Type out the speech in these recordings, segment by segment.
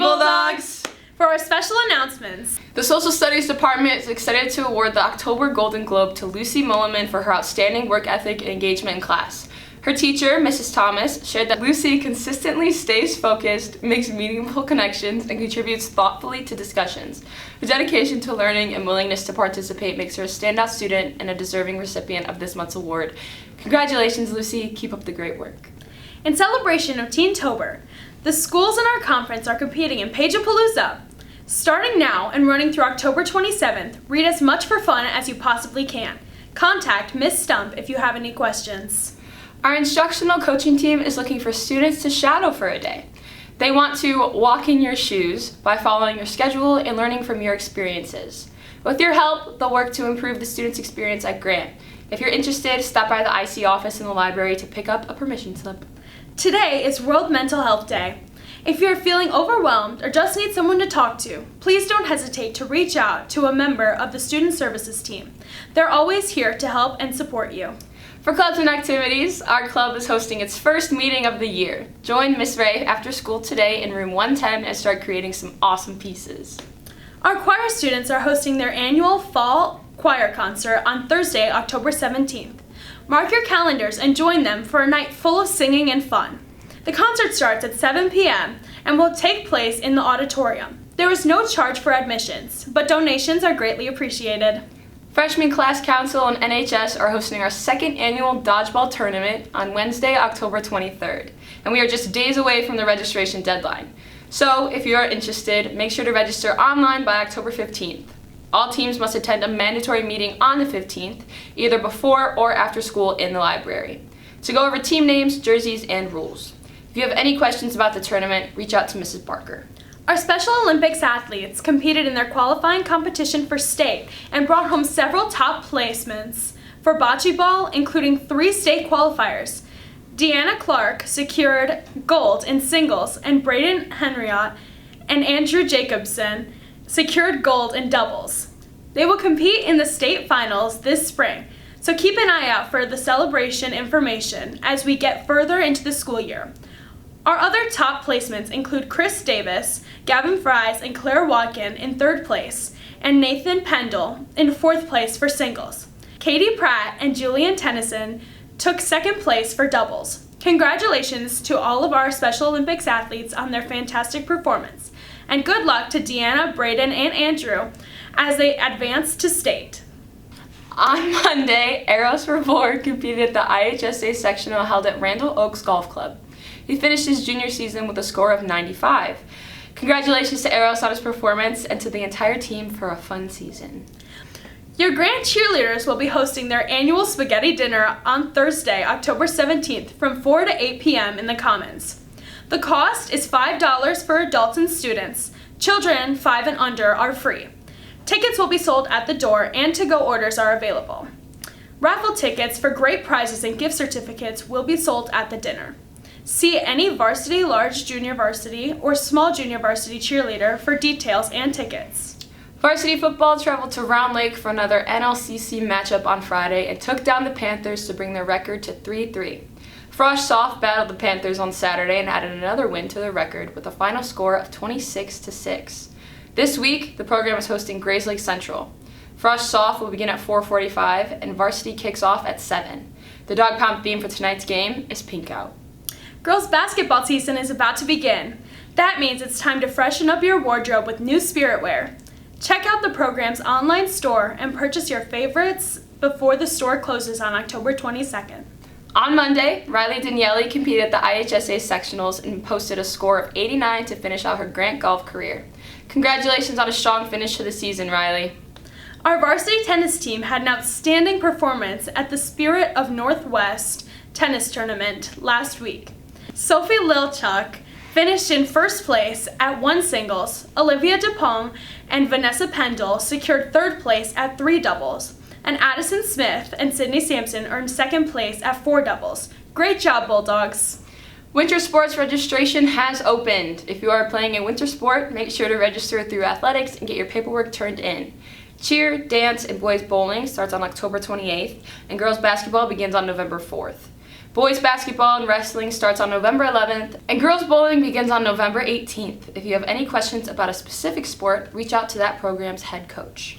Bulldogs! For our special announcements, The Social Studies Department is excited to award the October Golden Globe to Lucy Mulliman for her outstanding work ethic and engagement in class. Her teacher, Mrs. Thomas, shared that Lucy consistently stays focused, makes meaningful connections, and contributes thoughtfully to discussions. Her dedication to learning and willingness to participate makes her a standout student and a deserving recipient of this month's award. Congratulations, Lucy. Keep up the great work. in celebration of Teentober, the schools in our conference are competing in Page-a-Palooza. Starting now and running through October 27th, read as much for fun as you possibly can. Contact Ms. Stump if you have any questions. Our instructional coaching team is looking for students to shadow for a day. They want to walk in your shoes by following your schedule and learning from your experiences. With your help, they'll work to improve the student's experience at Grant. If you're interested, stop by the IC office in the library to pick up a permission slip. Today is World Mental Health Day. If you're feeling overwhelmed or just need someone to talk to, please don't hesitate to reach out to a member of the Student Services team. They're always here to help and support you. For clubs and activities, our club is hosting its first meeting of the year. Join Miss Ray after school today in room 110 and start creating some awesome pieces. Our choir students are hosting their annual fall choir concert on Thursday, October 17th. Mark your calendars and join them for a night full of singing and fun. The concert starts at 7 p.m. and will take place in the auditorium. There is no charge for admissions, but donations are greatly appreciated. Freshman Class Council and NHS are hosting our second annual dodgeball tournament on Wednesday, October 23rd, and we are just days away from the registration deadline. So, if you are interested, make sure to register online by October 15th. All teams must attend a mandatory meeting on the 15th, either before or after school in the library, to go over team names, jerseys, and rules. If you have any questions about the tournament, reach out to Mrs. Barker. Our Special Olympics athletes competed in their qualifying competition for state and brought home several top placements for bocce ball, including 3 state qualifiers. Deanna Clark secured gold in singles, and Braden Henriott and Andrew Jacobson secured gold in doubles. They will compete in the state finals this spring, so keep an eye out for the celebration information as we get further into the school year. Our other top placements include Chris Davis, Gavin Fries, and Claire Watkin in 3rd place, and Nathan Pendle in 4th place for singles. Katie Pratt and Julian Tennyson took 2nd place for doubles. Congratulations to all of our Special Olympics athletes on their fantastic performance, and good luck to Deanna, Braden, and Andrew as they advance to state. On Monday, Eros Revore competed at the IHSA sectional held at Randall Oaks Golf Club. He finished his junior season with a score of 95. Congratulations to Eros on his performance and to the entire team for a fun season. Your Grant cheerleaders will be hosting their annual spaghetti dinner on Thursday, October 17th from 4 to 8 p.m. in the Commons. The cost is $5 for adults and students. Children 5 and under are free. Tickets will be sold at the door and to-go orders are available. Raffle tickets for great prizes and gift certificates will be sold at the dinner. See any varsity, large junior varsity, or small junior varsity cheerleader for details and tickets. Varsity football traveled to Round Lake for another NLCC matchup on Friday and took down the Panthers to bring their record to 3-3. Frosh Soft battled the Panthers on Saturday and added another win to their record with a final score of 26-6. This week, the program is hosting Grays Lake Central. Frosh Soft will begin at 4:45 and varsity kicks off at 7. The Dog Pound theme for tonight's game is Pink Out. Girls basketball season is about to begin. That means it's time to freshen up your wardrobe with new spirit wear. Check out the program's online store and purchase your favorites before the store closes on October 22nd. On Monday, Riley Daniele competed at the IHSA sectionals and posted a score of 89 to finish out her Grant golf career. Congratulations on a strong finish to the season, Riley. Our varsity tennis team had an outstanding performance at the Spirit of Northwest tennis tournament last week. Sophie Lilchuk finished in 1st place at 1 singles. Olivia DuPont and Vanessa Pendle secured 3rd place at 3 doubles. And Addison Smith and Sydney Sampson earned 2nd place at 4 doubles. Great job, Bulldogs! Winter sports registration has opened. If you are playing a winter sport, make sure to register through athletics and get your paperwork turned in. Cheer, dance, and boys bowling starts on October 28th, and girls basketball begins on November 4th. Boys basketball and wrestling starts on November 11th, and girls bowling begins on November 18th. If you have any questions about a specific sport, reach out to that program's head coach.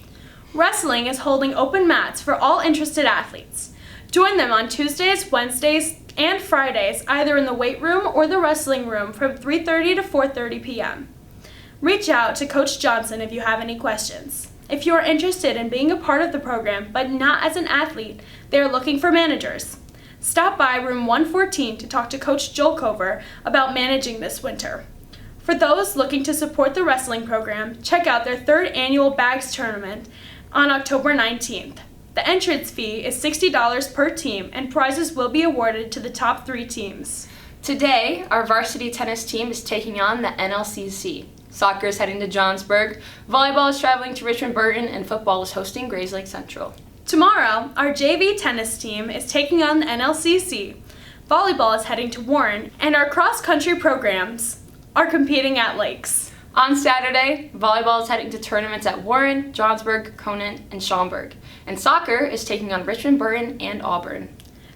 Wrestling is holding open mats for all interested athletes. Join them on Tuesdays, Wednesdays, and Fridays, either in the weight room or the wrestling room from 3:30 to 4:30 p.m. Reach out to Coach Johnson if you have any questions. If you are interested in being a part of the program but not as an athlete, they are looking for managers. Stop by room 114 to talk to Coach Joel Cover about managing this winter. For those looking to support the wrestling program, check out their 3rd annual Bags Tournament on October 19th. The entrance fee is $60 per team, and prizes will be awarded to the top 3 teams. Today, our varsity tennis team is taking on the NLCC. Soccer is heading to Johnsburg, volleyball is traveling to Richmond Burton, and football is hosting Grayslake Central. Tomorrow, our JV tennis team is taking on the NLCC. Volleyball is heading to Warren, and our cross-country programs are competing at Lakes. On Saturday, volleyball is heading to tournaments at Warren, Johnsburg, Conant, and Schaumburg. And soccer is taking on Richmond Burton and Auburn.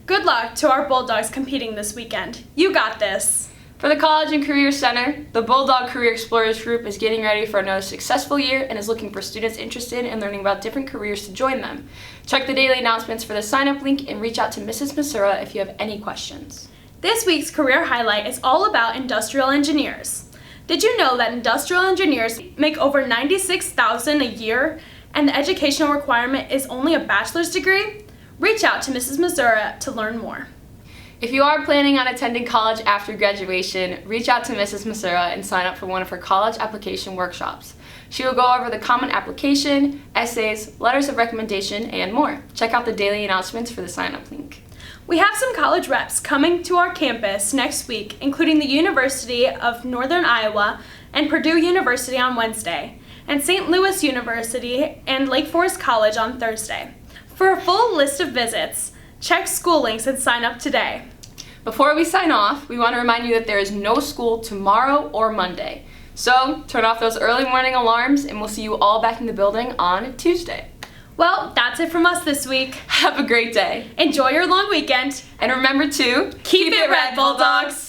Good luck to our Bulldogs competing this weekend. You got this. For the College and Career Center, the Bulldog Career Explorers Group is getting ready for another successful year and is looking for students interested in learning about different careers to join them. Check the daily announcements for the sign-up link and reach out to Mrs. Masura if you have any questions. This week's career highlight is all about industrial engineers. Did you know that industrial engineers make over $96,000 a year and the educational requirement is only a bachelor's degree? Reach out to Mrs. Missouri to learn more. If you are planning on attending college after graduation, reach out to Mrs. Masura and sign up for one of her college application workshops. She will go over the common application, essays, letters of recommendation, and more. Check out the daily announcements for the sign-up link. We have some college reps coming to our campus next week, including the University of Northern Iowa and Purdue University on Wednesday, and St. Louis University and Lake Forest College on Thursday. For a full list of visits, check school links and sign up today. Before we sign off, we want to remind you that there is no school tomorrow or Monday. So turn off those early morning alarms and we'll see you all back in the building on Tuesday. Well, that's it from us this week. Have a great day. Enjoy your long weekend. And remember to Keep it red, Bulldogs!